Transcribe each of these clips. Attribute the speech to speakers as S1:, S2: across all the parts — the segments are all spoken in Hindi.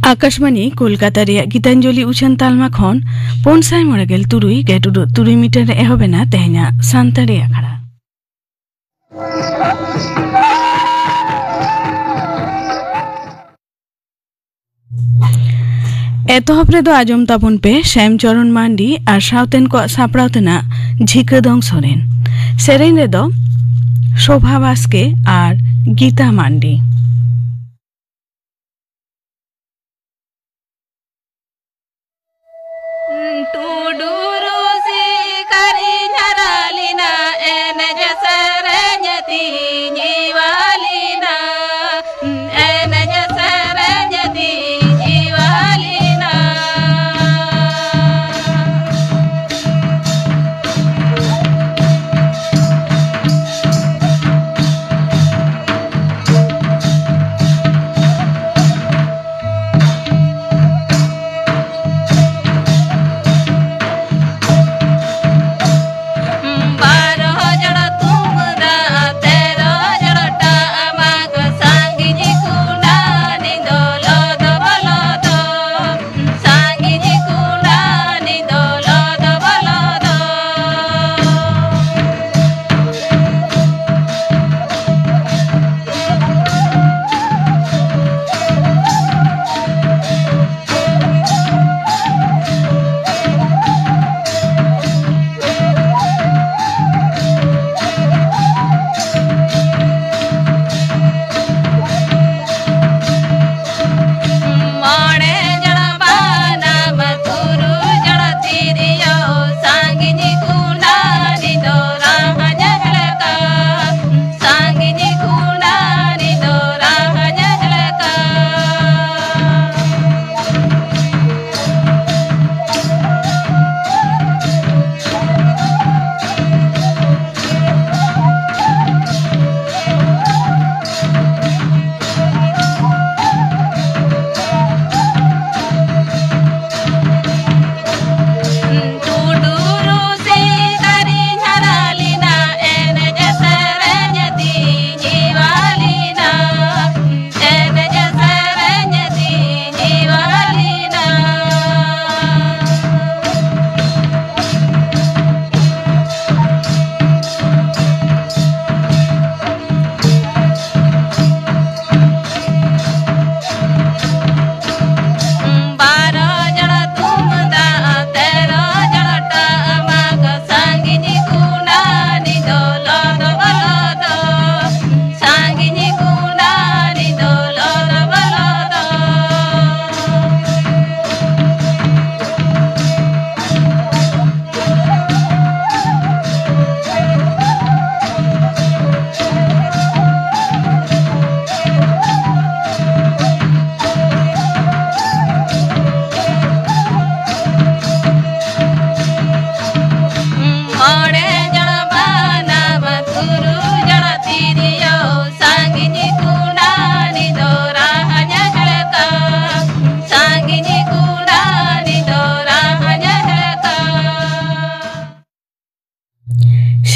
S1: आकाशवाणी कोलकाता रे गीतांजलि उछन तालमा खन 593 गेटुडो 3 मीटर एहबेना तेहना सांतारे आखड़ा एतहब रे दो आजम ताबन पे श्यामचरण मांडी और सावतेन को सापड़ावतना झिकदोंग सोरेन सेरेन रे दो शोभा बास्के और गीता मांडी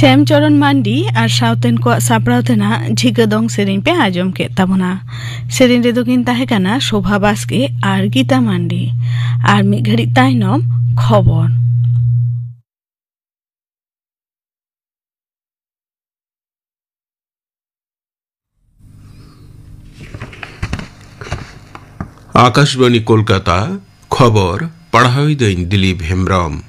S1: श्यामचरण मांडी और सावतेन को सापड़ावतना झिकदोंग सेरेन पे आजम के तबना सेरेन रे दो किन ताहेकाना शोभा बास्के और गीता मांडी और मिद घड़ी ताइनम खबर
S2: आकाशवाणी कोलकाता खबर पढ़ाई दिन दिलीप हेम्ब्रम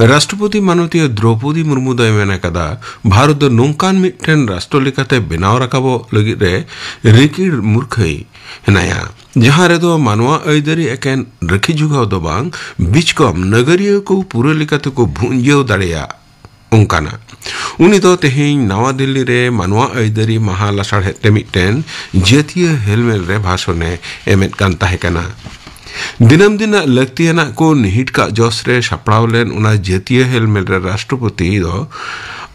S2: राष्ट्रपति माननीय द्रौपदी मुर्मू दय मेना कदा भारत नोंकान मिट्टन राष्ट्र लेकाते बेनाव राकाबो लगित रे रिकिड़ मूर्खई हेनाया जहां रे दो मानवा आयदारी एकेन रखी जुगाव दो बांग बिचकम नगरीय को पूरे लेकाते को भुंजेव दाड़ेया उनकाना उनी तो तेहें नवा दिल्ली रे मानवा आयदारी महा लासाड़हेते मिट्टन जातीय हेलमेल रे भाषणे एमेद कान ताहेकाना दिनम दिन लक्तियाना को निहिट का जोश रे सापड़ावलेन उना जातीय हेलमेल रे राष्ट्रपति दो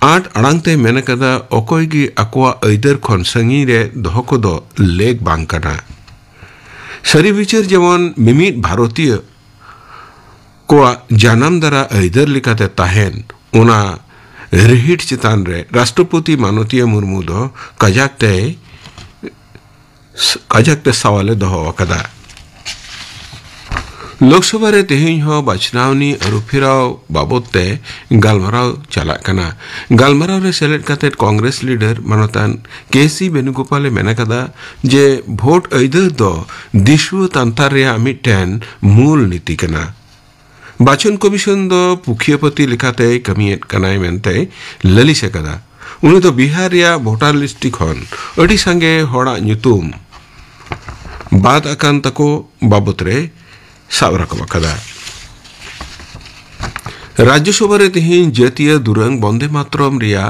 S2: 8 अड़ांगते मेन कदा अकोय गी अकवा आयदार खन संगी रे दोह को दो लेग बांग कना सरी विचार जेमन मिमित भारतीय को जानाम दरा आयदार लिकाते ताहेन उना रिहिट चितान रे राष्ट्रपति माननीय मुर्मू दो कजाकते सवाले दोह कदा लोकसभा रे तेहिं हो बाचनावनी अरुफिराव बाबते गालमाराव चालाक कना गालमाराव रे सेलेक्ट काते कांग्रेस लीडर मनोतान केसी वेणुगोपाल मेनाकदा जे भोट अइदर दो दिशु तांतार रे मिटन मूल नीति कना बाचन कमिशन दो पुखियापति लिखाते कमियत कनाय मेनते ललिस कदा उन्हें तो बिहार या वोटर लिस्ट खन अड़ी संगे होड़ा ᱧᱩᱛᱩᱢ बाद अकान तको बाबत रे साब रकम कदा राज्यसभा रे तिहिं जातीय दुरंग वंदे मातरम रिया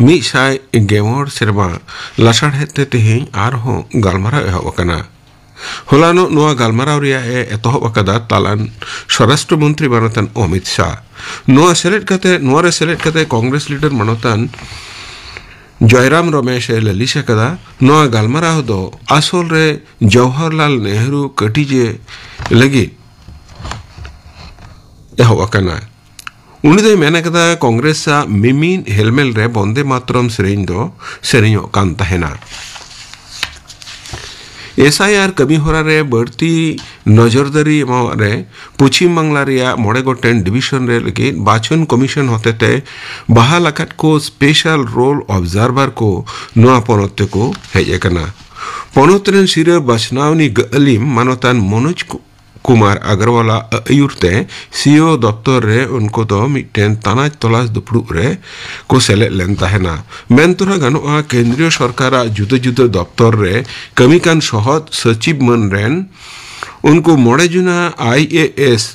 S2: मिसाय गेमोर सेरमा लासाड़ हेते तिहिं आरहों गालमाराव एहब अकाना होलानो नोआ गालमाराव रिया एतहब अकादा तालान स्वराष्ट्र मंत्री मानतान अमित शाह नोआ सेलेक्ट काते कांग्रेस लीडर मानतान जयराम रमेश ललिस कदा नोआ गालमाराव दो आसल रे जवाहरलाल नेहरू कटिजे लगी एहब अकाना उनी दो मेना कदा कांग्रेस मिमीन हेलमेल रे वंदे मातरम सेरेñ दो सेरेñो कान तहेना एसआईआर कमी होरा रे बढ़ती नजरदारी रे पश्चिम बांगला रिया मोड़े गोटेन डिविजन रे लगे बाचन कमिशन होते बहाल आकात को स्पेशल रोल ऑब्जर्वर को नोआ पनोते को हेज कना पनोतरेन सिरे बचनावनी गलिम मानतान मनोज कुमार अग्रवाला अयुरते सीओ दफ्तर रे उनको दो मिटेन तानाज तलाश दुपड़ू रे को सेले लेन तहेना मेनतुरा गानोआ केंद्रीय सरकार जुदा जुदा दफ्तर रे कमी कान सहद सचिव मन रेन उनको मोड़े जुना आईएएस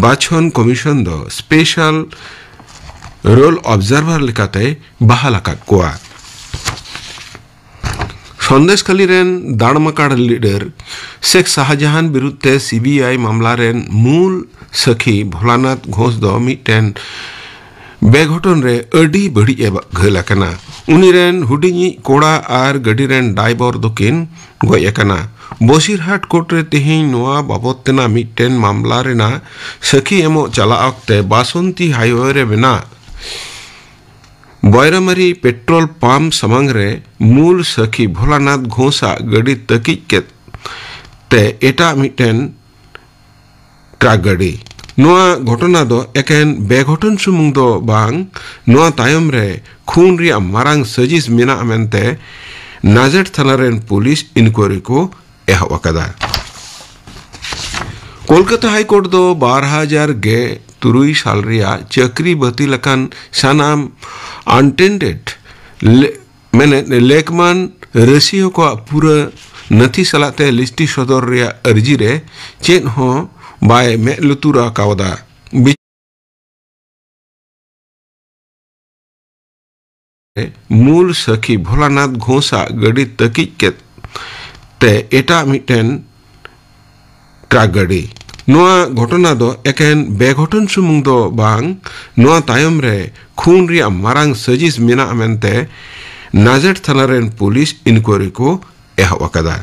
S2: बाछन कमिशन दो स्पेशल रोल ऑब्जर्वर लिखाते बहाल आकात कोआ संदेशखाली रेन दाड़मकाड़ लीडर शेख शाहजहान विरुद्धे सीबीआई मामला रेन मूल सखी भोलानाथ घोष दो मिटेन बेघटन रे अडी बड़ी घल कना उनी रेन हुडिनी कोड़ा आर गडी रेन ड्राइवर दोकिन गय कना बसिरहाट कोर्ट रे तेहिं नोआ बाबतेना मिटेन मामला रेना सखी एमो चला अक्ते बासंती हाईवे रे बेना बयरामारी पेट्रोल पंप समंग रे मूल सखी भोलानाथ घोषा गड़ी तकिज के ते एटा मिटेन ट्रक गड़ी नोआ घटना दो एकेन बेघटन सुमुंग दो बांग नोआ तायम रे खून रिया मारांग सजिस मेना मेनते नाजेट थाना रेन पुलिस इंक्वायरी को एहब अकादा कोलकाता हाईकोर्ट दो 2003 साल रिया चक्री बती लकान सानाम अनटेंडेड मैंने लेकमान रसियो को पूरा नथी सलाते लिस्टी सदर रिया अर्जी रे चेन हो बाय मे लुतुरा कावदा मूल सखी भोलानाथ घोषा गड़ी तकिज के ते एटा मिटेन ट्रक गड़ी नोआ घटना दो एकेन बेघटन सुमुंग दो बांग नोआ तायम रे खून रिया मारांग सजिस मेना मेनते नाजेट थाना रेन पुलिस इंक्वायरी को एहब अकादा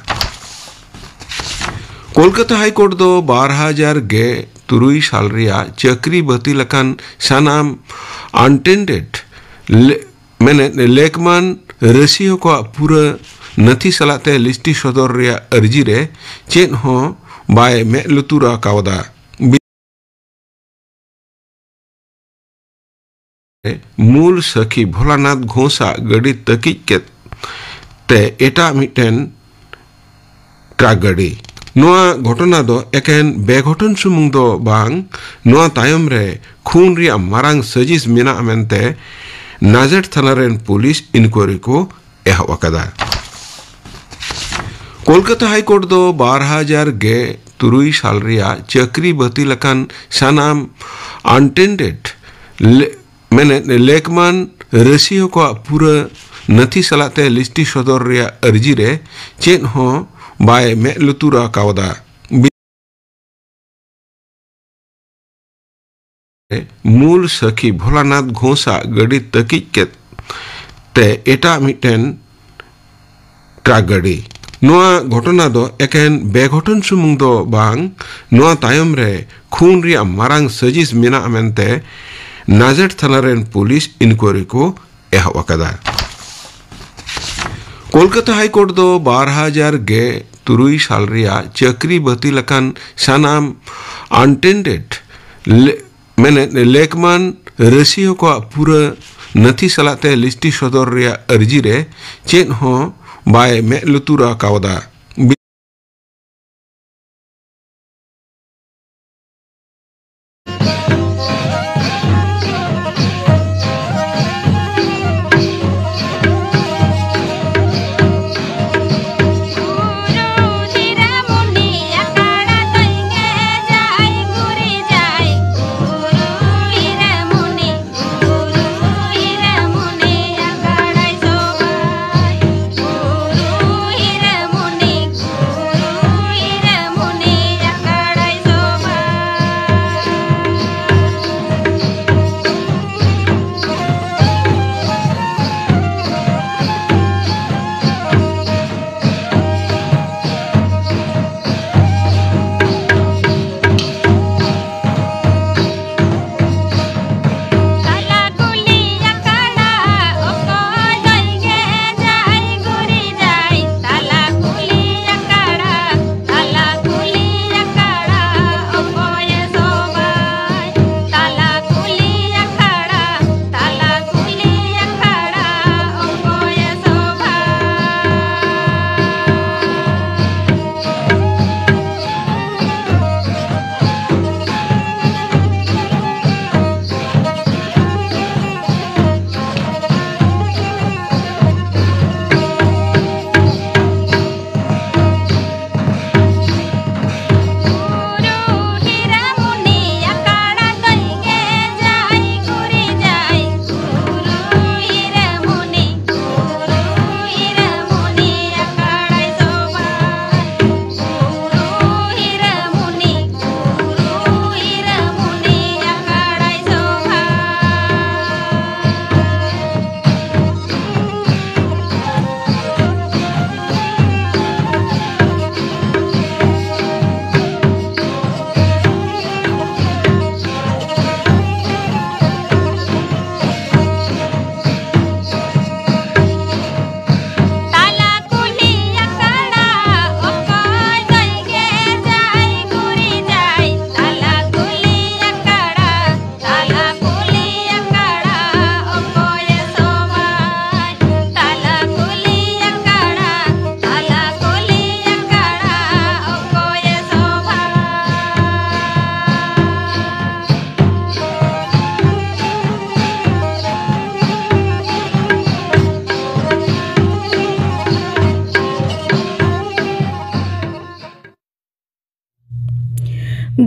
S2: कोलकाता हाईकोर्ट दो 2003 साल रिया चक्री बती लकान सानाम अनटेंडेड मैंने लेकमान रसियो को पूरा नथी सलाते लिस्टी सदर रिया अर्जी रे चेन हो बाय मे लुतुरा कावदा मूल सखी भोलानाथ घोषा गड़ी तकिज के ते एटा मिटेन ट्रक गड़ी नोआ घटना दो एकेन बेघटन सुमुंग दो बांग नोआ तायम रे खून रिया मारांग सजिस मेना मेनते नाजेट थाना रेन पुलिस इंक्वायरी को एहब अकादा कोलकाता हाईकोर्ट दो 2003 साल रिया चक्री बती लकान सानाम अनटेंडेड मैंने लेकमान रसियो को पूरा नथी सलाते लिस्टी सदर रिया अर्जी रे चेन हो बाय मे लुतुरा कावदा मूल सखी भोलानाथ घोषा गड़ी तकिज के ते एटा मिटेन ट्रक गड़ी नोआ घटना दो एकेन बेघटन सुमुंग दो बांग नोआ तायम रे खून रिया मारांग सजिस मेना मेनते नाजेट थाना रेन पुलिस इंक्वायरी को एहब अकादा कोलकाता हाईकोर्ट दो 2003 तुरुई साल रिया चक्री बती लकान सानाम अनटेंडेड मैंने लेकमान रसियो को पूरा नथी सलाते लिस्टी सदर रिया अर्जी रे चेन हो बाय में लुतुरा कावदा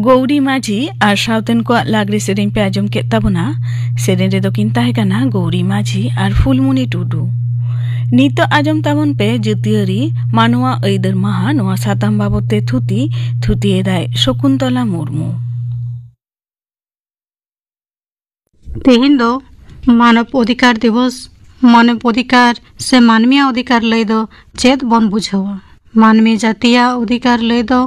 S1: गौरी माझी और सावतेन को लागरी सेरें पे आजम के तबना सेरें रे दो किन ताहेकाना गौरी माझी और फुलमुनी टुडू नितो आजम ताबन पे जतियारी मानवा ऐदर माहा नोआ साताम बाबते थुती एदाय शकुंतला मुर्मू
S3: तेहिन दो मानव अधिकार दिवस मानव अधिकार से मानवीय अधिकार लय दो चेत बन बुझावा मानवी जातीय अधिकार लय दो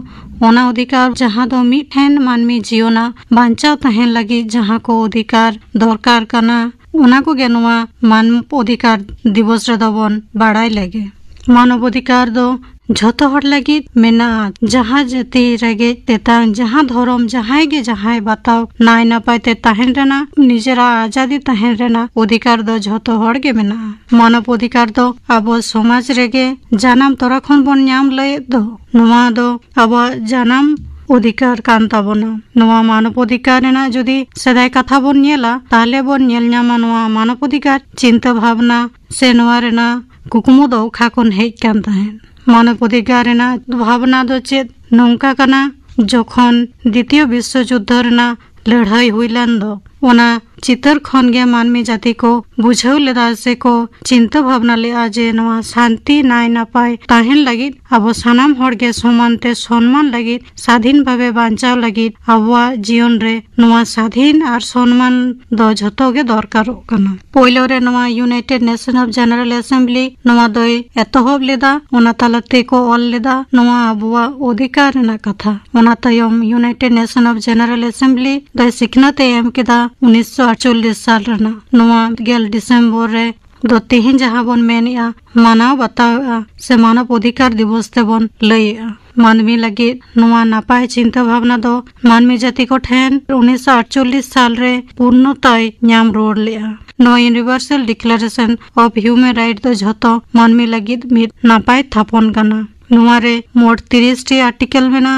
S3: ओना अधिकार जहाँ दो मिठेन मानवी जीवना बांचाव तहन लगी जहाँ को अधिकार दरकार कना ओना को गेनुआ मानव अधिकार दिवस रे दबन बाड़ाई लगे मानव अधिकार दो झोतो हर लगी मेना जहाँ जाति रेगे तेतांग जहाँ धर्म जहाँ गे जहाँ बताओ नाय नपाय ते तहन रेना निजेरा आजादी तहन रेना अधिकार दो झोतो हर गे मेना मानव अधिकार दो अब समाज रेगे जानम तोरा खन बन नाम लय दो नुआ दो अब जानम अधिकार कान ताबोना नुआ मानव अधिकार रेना जदि सदाय कथा बन नेला ताहले बन नेल न्यामा नुआ मानव अधिकार चिंता भावना से नुआ रेना कुकुमो दो खाकोन हेज कान तहन मानव अधिकार रेना भावना दो चेत नौका कना जखन द्वितीय विश्व युद्ध रेना लड़ाई हुईलन दो ओना चितर खन गे मानवी जाति को बुझाव लेदा से को चिंता भावना ले आजे नवा शांति नाय नापाय ताहेन लगी अब सानाम हर गे समानते सम्मान लगी स्वाधीन भावे बांचाव लगी आबवा जीवन रे नवा स्वाधीन और सम्मान दो झतो गे दरकार कना पहले रे नवा United Nation of General assembly नवा दोय एतहब लेदा ओना तालते को ऑल लेदा नवा आबवा अधिकार ना कथा ओना तयम United Nation of General Assembly दोय सिखनते एम केदा 1948 साल रना नवा 11 दिसंबर रे दो तेहें जहाँ बन मेनिया मानव बताओ से मानव अधिकार दिवस ते बन लइया मानवी लगे नुआ नापाय चिंता भावना दो मानवी जाति को ठेन 1948 साल रे पूर्णतय ᱧᱟᱢ रोड लिया नो universal declaration of human right दो झतो मानवी लगे मिद नापाय थापन कना नुआ रे मोट 30 टी आर्टिकल मेना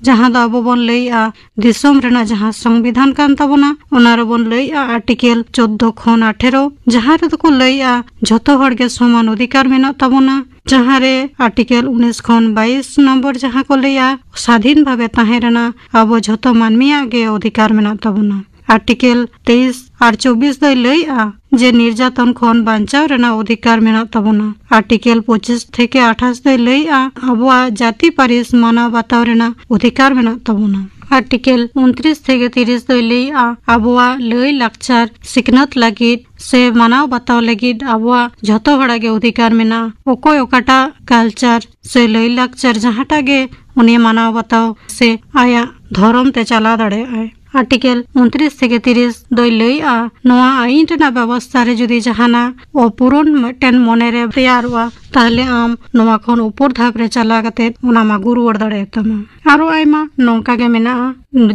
S3: जहाँ दो अब बन लइया दिसोम रेना जहाँ संविधान कान ताबोना ओना रे बन लइया आर्टिकल 14 खन 18 जहाँ रे को लइया झतो हर के समान अधिकार मेना ताबोना जहाँ रे आर्टिकल 19 खन 22 नंबर जहाँ को लइया स्वाधीन भावे ताहे रेना अब झतो मानमिया गे अधिकार मेना ताबोना आर्टिकल 23 और 24 दो लइया जे निर्यातन खन बांचाव रेना अधिकार मेना ताबोना आर्टिकल 25 থেকে 28 दो लइया अबवा जाति पारिस मानव बाताव रेना अधिकार मेना ताबोना आर्टिकल 29 থেকে 30 दो लइया अबवा लइ लाक्चार सिकनत लागिद से मानव बाताव लागिद अबवा झतो हड़ा गे अधिकार मेना ओकोय ओकाटा कल्चर से लइ लाक्चार जहाँटा गे उनी मानव बाताव से आया धर्म ते चला दड़े आए आर्टिकल 29 থেকে 30 दो लइया नोआ आईन रेना व्यवस्था रे जुदी जहाना अपूरण मटेन मने रे तैयारवा ताहले आम नोआ खन ऊपर धाप रे चला कते ओना मा गुरुवर दड़े तमा आरो आइमा नोंका गे मेना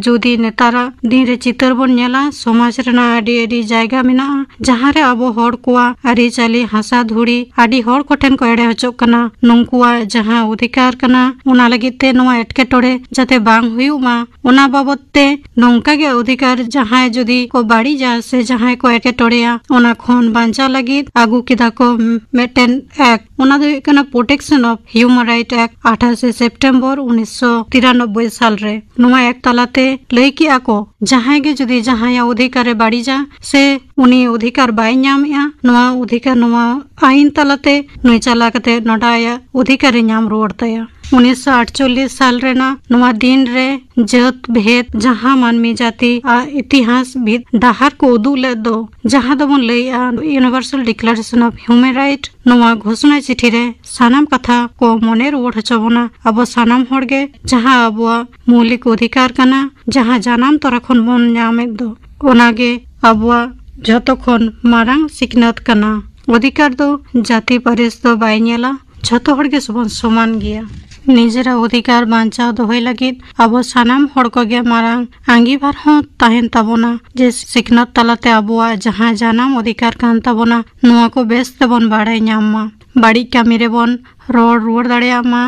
S3: जुदी नेतारा दिन रे चितर बन नेला समाज रेना आडी आडी जायगा मेना जहां रे अब हड़ कोआ आरी चाली हासा धुड़ी आडी हड़ कोठेन को एडे हचो कना नोंकुआ जहां अधिकार कना ओना लगिते नोआ एटके टोड़े जाते बांग हुयु मा ओना बाबतते नोंका गे अधिकार जहां जुदी को बाड़ी जा से जहां को एटके टोड़ेया ओना खन बांचा लगी आगु किदा को मेटेन एक्ट ओना दो कना protection of human right act 28 सितंबर 1993 साल रे नोआ एक तालाते लई कि आको जहां गे जुदी जहां अधिकार बाड़ी जा से उनी अधिकार बाय ᱧᱟᱢᱮᱜᱼᱟ नोआ अधिकार नोआ आईन तालाते नुई चला कते नडाया अधिकार ᱧᱟᱢ रोड तया 1948 साल रेना नोआ दिन रे जत भेद जहां मानवी जाति आ इतिहास भी डाहार को उदू ले दो जहां दो बन लइया universal declaration of human right नोआ घोषणा चिठी रे सानाम कथा को मने रोड हचबना अब सानाम होड़गे जहां अब मौलिक अधिकार कना जहां जानाम तोरा खन बन ᱧᱟᱢᱮ दो ओनागे अब जतो खन मारांग सिकनत कना अधिकार दो जाति पारिस दो बाय नेला झतो हड़गे सबन समान गया निजेरा अधिकार बांचाव दोहय लगिद अब सानाम हड़ को गे मारांग आंगीभार हों ताहेन ताबोना जे सिकनत तालाते अबवा जहां जानाम अधिकार कान ताबोना नोआ को बेस तेबन बाड़ाय ᱧᱟᱢ बाड़ी कामी रे बन रोड रुआड़ दाड़ेया मा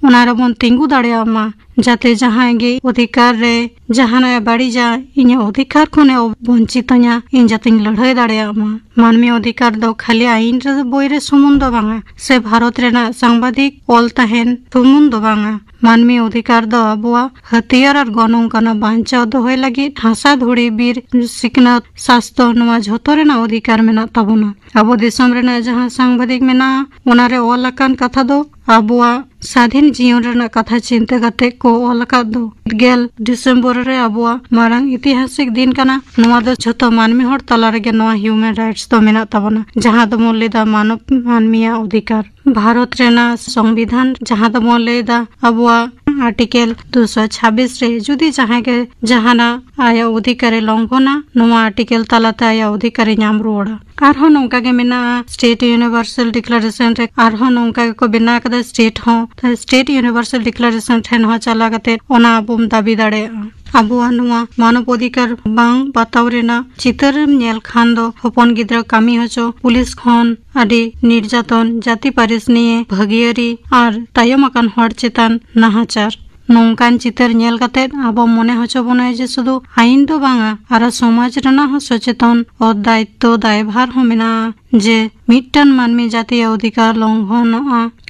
S3: ओना रे बन तिंगु दाड़ेया मा जाते जहां गे अधिकार रे जहां बाड़ी जा इन अधिकार खने वंचितया इन जाते लड़ाई दाड़ेया मा मानवी अधिकार दो खाली आईन रे बोई रे सुमुंद बांगा से भारत रेना सांबादिक ऑल ताहेन सुमुंद बांगा मानवी अधिकार दो अबवा हथियार और गनों कना बांचाव दोहय लगी हासा धुड़ी बीर सिकनत शास्त्र नोआ झतो रेना अधिकार मेना ताबोना अब दिसम रेना जहां सांबादिक मेना ओना रे ऑल अकान कथा दो अबवा स्वाधीन जीवन रेना कथा चिंता कते को ऑल का दो 1 दिसंबर रे अबवा मारांग ऐतिहासिक दिन कना नोआ दो झतो मानवी हड़ तला रे नोआ ह्यूमन राइट्स तो मेना ताबोना जहां दो मोलेदा मानव मानवीय अधिकार भारत रेना संविधान जहां दो मोलेदा अबवा आर्टिकल 226 रे जुदी जहां के जहाना आया अधिकार लंघना नोआ आर्टिकल तालाते आया अधिकार ᱧᱟᱢ रोड़ा आरहो नोंका गे मेना स्टेट यूनिवर्सल डिक्लेरेशन रे आरहो नोंका को बिना कदा स्टेट हो त स्टेट यूनिवर्सल डिक्लेरेशन ठेन हो चला कते ओना बुम दाबी दाड़े अबुआ नोआ मानव अधिकार बांग बाताव रेना चितर नेल खान दो हपन गिद्रा कामी हचो पुलिस खन आदि निर्यातन जाति पारिस निये भागियारी और तायम अकान हड़ चेतान नाहाचार नोंकान चितर नेल कते अब मने हचो बनाय जे सुदु आईन दो बांगा आरा समाज रेना हो सचेतन और दायित्व दायभार हो मेना जे मिटन मानवी जातीय अधिकार लंघन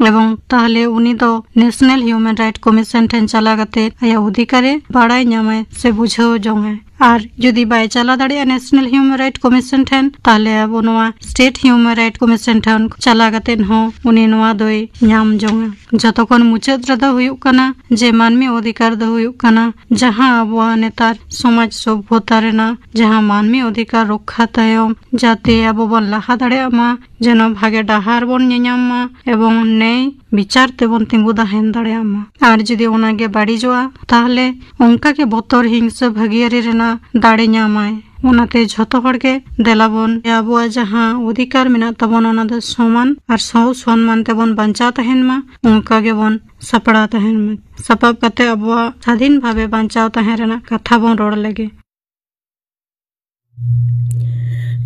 S3: एवं ताहले उनी दो नेशनल ह्यूमन राइट कमिशन ठेन चला कते आया अधिकारे बाड़ाय ᱧᱟᱢᱟय से बुझाव जोंगे और जुदी बाय चला दाड़िया नेशनल ह्यूमन राइट कमिशन ठेन ताहले अब नोआ स्टेट ह्यूमन राइट कमिशन ठेन चला कते हो उनी नोआ दोय ᱧᱟᱢ जोंगे जतखन मुचाद रे दो हुयुक कना जे मानवी अधिकार दो हुयुक कना जहां अब नेतार समाज सभ्यता रेना जहां मानवी अधिकार रक्षा तायम जाते अब बन लाहा दाड़िया मा जेनो भागे डाहार बन ᱧᱟᱢ एवं न्याय विचार तेबन तिंगु दाहेन दाड़िया मा और जुदी ओनागे बाड़ी जोआ ताहले उनका के बतर हिंसा भागियारी रेना दाड़े ᱧᱟᱢᱟय उनाते झतो हड़के देलाबन आबुआ जहां अधिकार मेना तबन ओना दो समान और सौ सम्मान तेबन बांचा तहन मा उनका के बन सपड़ा तहन मा सपाब कते आबुआ स्वाधीन भावे बांचाव तहन रेना कथा बन रोड लगे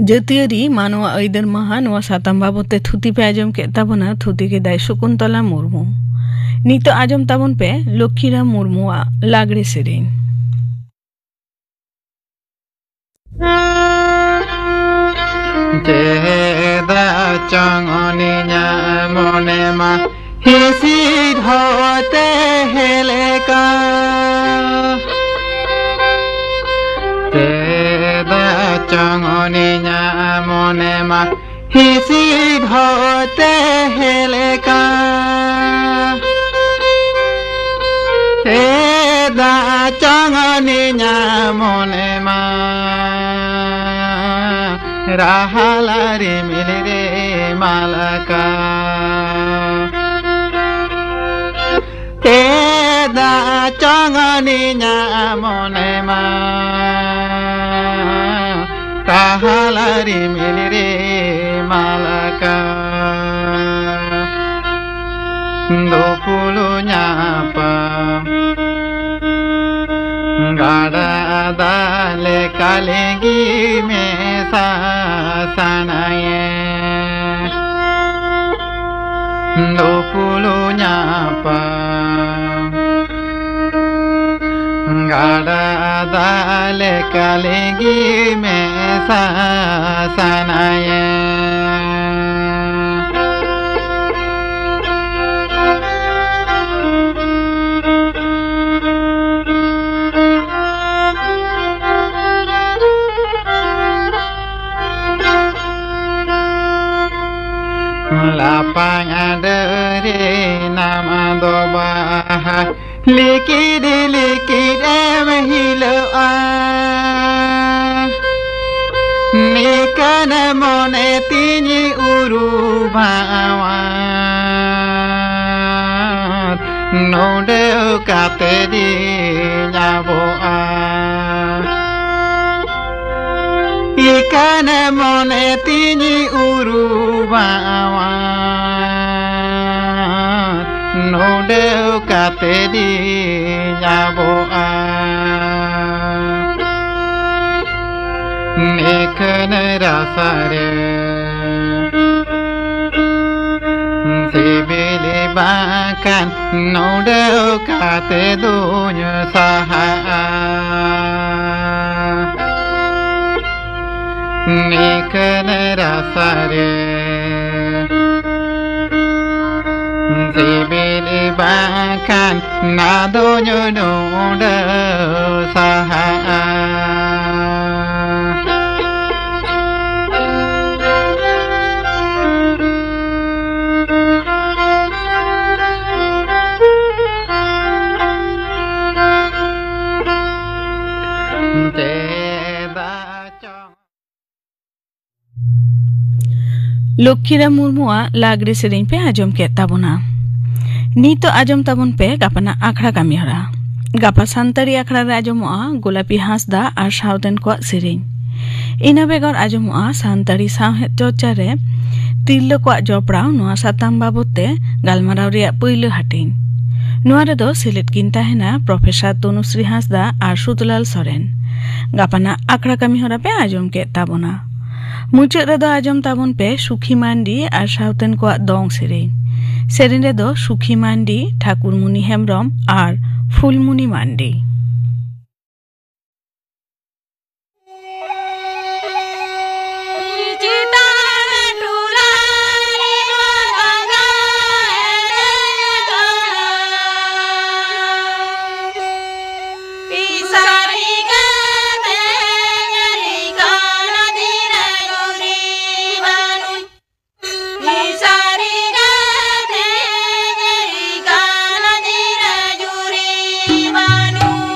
S1: जतियारी मानवा ऐदर महा नवा सातम बाबते थुती पे आजम के ताबना थुती के दाय शकुंतला मुर्मू नीतो आजम ताबन पे लक्ष्मीराम मुर्मुआ लागड़े सेरेन
S4: जेदा चंगनी मने मा हिसी होते हेलेका जेदा चंगनी मने मा हिसी होते हेलेका जेदा चंगनी मने मा राहलारी मिली रे मालका तेदा चंगनी मने मा राहलारी मिली रे मालका दोपुलु न्यापा गाड़ा दाले कालेगी में सासनाये दो पुलु न्यापा गाड़ा दाले कालेगी में सासनाये lapang adere nama doba likid emhilo nikan mone tini urubawat node kate di nyaboa ikan mone tini urubawat node kate di nyaboa nekan rasare sibili bakan node kate dunya saha nekan rasare sibili bakan nadonyo node saha
S1: Laxmiram मुर्मुआ लागड़े सेरें पे आजम के ताबना नीतो आजम ताबन पे गापाना आखड़ा कामी हरा गापा सान्तारी आखड़ा रे आजमोआ गोलापी हांसदा और सावतेन को सेरें इना बेगर आजमोआ सान्तारी सावहेद चर्चा रे तिरलो को जपड़ाव नोआ साताम बाबते गालमाराव रे पयलो हाटिन नोआ रे दो सिलेट किन ताहेना प्रोफेसर तनुश्री हांसदा और सुतलाल सोरेन गापाना आखड़ा कामी हरा पे आजम के ताबना मुचाद रेदो आजम ताबन पे सुखी मांडी और सावतेन को दंग सेरें रेदो सुखी मांडी ठाकुरमुनि हेम्ब्रम और फुलमुनि मांडी
S5: Manu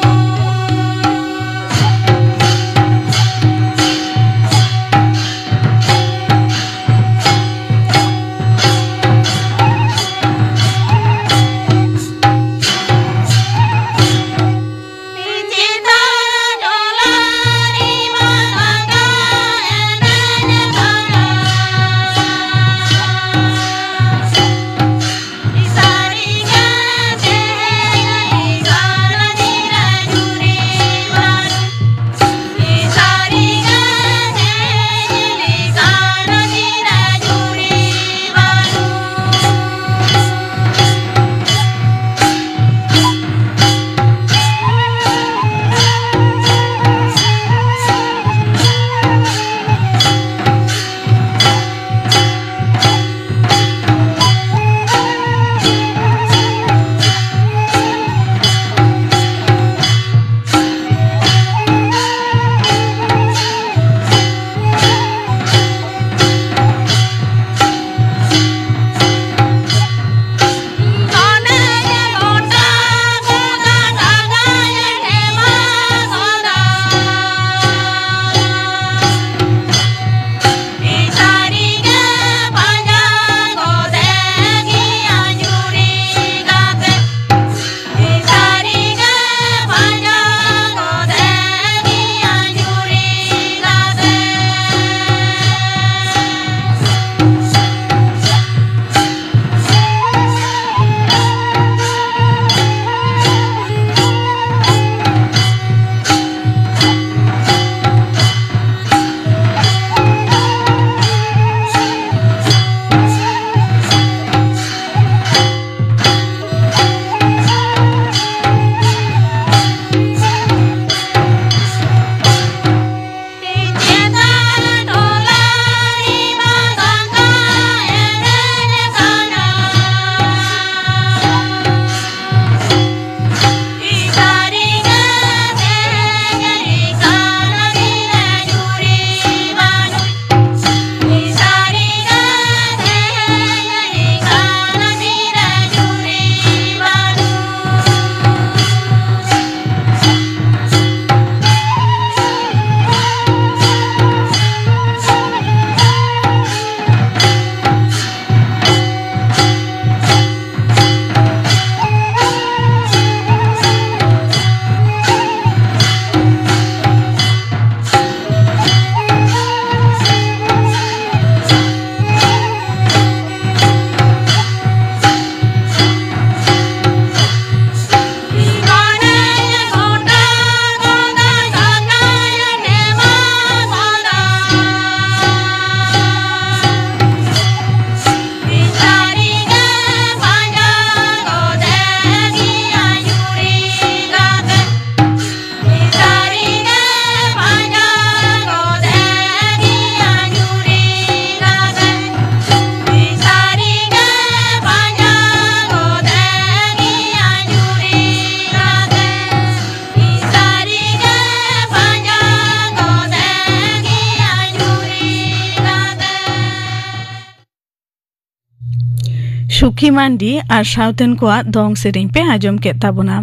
S1: सुखी मांडी और साउथेन को दंग सेरें पे आजम के ताबना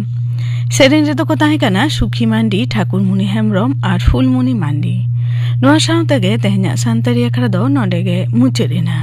S1: सेरें रे तो को ताहे कना सुखी मांडी ठाकुर मुनि हेम्ब्रम और फुलमुनि मांडी नोआ साउते गे तेहना सांतारी अखड़ा दो नोडे गे मुचेरिना।